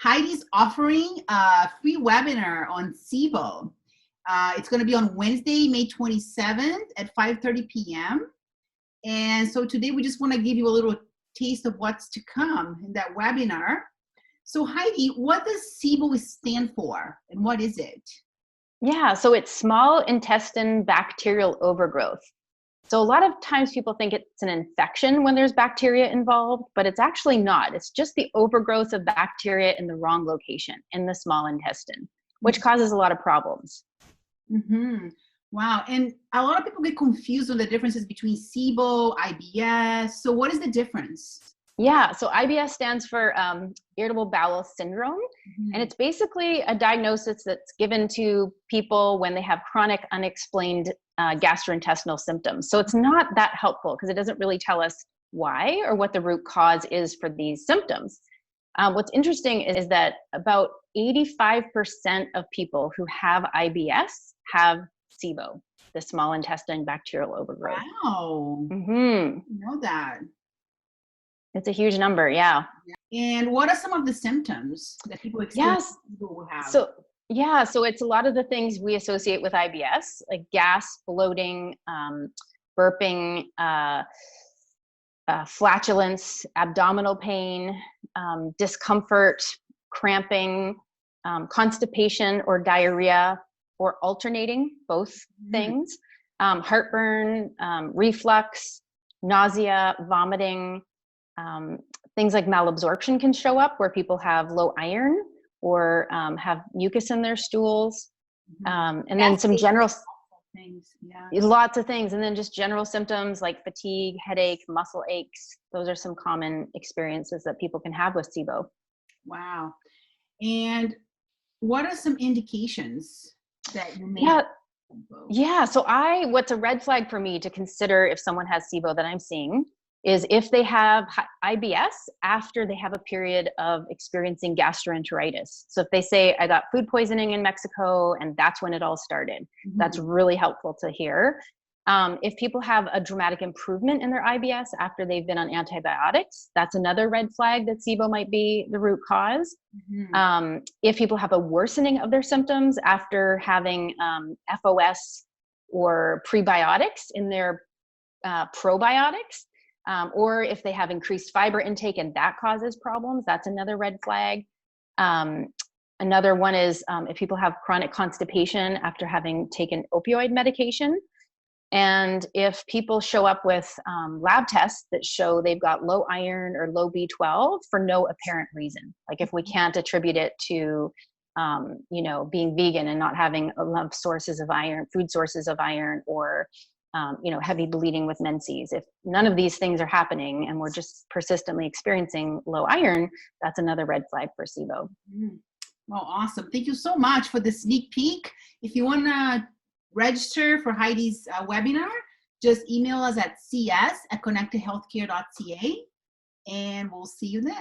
Heidi's offering a free webinar on SIBO. It's going to be on Wednesday, May 27th at 5:30 p.m. And so today we just want to give you a little taste of what's to come in that webinar. So Heidi, what does SIBO stand for and what is it? Yeah, so it's small intestine bacterial overgrowth. So a lot of times people think it's an infection when there's bacteria involved, but it's actually not. It's just the overgrowth of bacteria in the wrong location in the small intestine, which causes a lot of problems. Mm-hmm. Wow. And a lot of people get confused on the differences between SIBO, IBS. So what is the difference? Yeah, so IBS stands for Irritable Bowel Syndrome, and it's basically a diagnosis that's given to people when they have chronic unexplained gastrointestinal symptoms. So it's not that helpful because it doesn't really tell us why or what the root cause is for these symptoms. What's interesting is that about 85% of people who have IBS have SIBO, the small intestine bacterial overgrowth. Wow. Mm-hmm. I know that. It's a huge number, yeah. And what are some of the symptoms that people experience will have? So it's a lot of the things we associate with IBS, like gas, bloating, burping, flatulence, abdominal pain, discomfort, cramping, constipation or diarrhea, or alternating, both things, heartburn, reflux, nausea, vomiting. Things like malabsorption can show up where people have low iron or have mucus in their stools. And then some general things, lots of things. And then just general symptoms like fatigue, headache, muscle aches. Those are some common experiences that people can have with SIBO. Wow. And what are some indications that you may So what's a red flag for me to consider if someone has SIBO that I'm seeing is if they have IBS after they have a period of experiencing gastroenteritis. So if they say, I got food poisoning in Mexico and that's when it all started, that's really helpful to hear. If people have a dramatic improvement in their IBS after they've been on antibiotics, that's another red flag that SIBO might be the root cause. If people have a worsening of their symptoms after having FOS or prebiotics in their probiotics, or if they have increased fiber intake and that causes problems, that's another red flag. Another one is if people have chronic constipation after having taken opioid medication. And if people show up with lab tests that show they've got low iron or low B12 for no apparent reason, like if we can't attribute it to being vegan and not having enough sources of iron, food sources of iron, or heavy bleeding with menses. If none of these things are happening and we're just persistently experiencing low iron, that's another red flag for SIBO. Well, awesome. Thank you so much for the sneak peek. If you want to register for Heidi's webinar, just email us at cs@connectedhealthcare.ca and we'll see you then.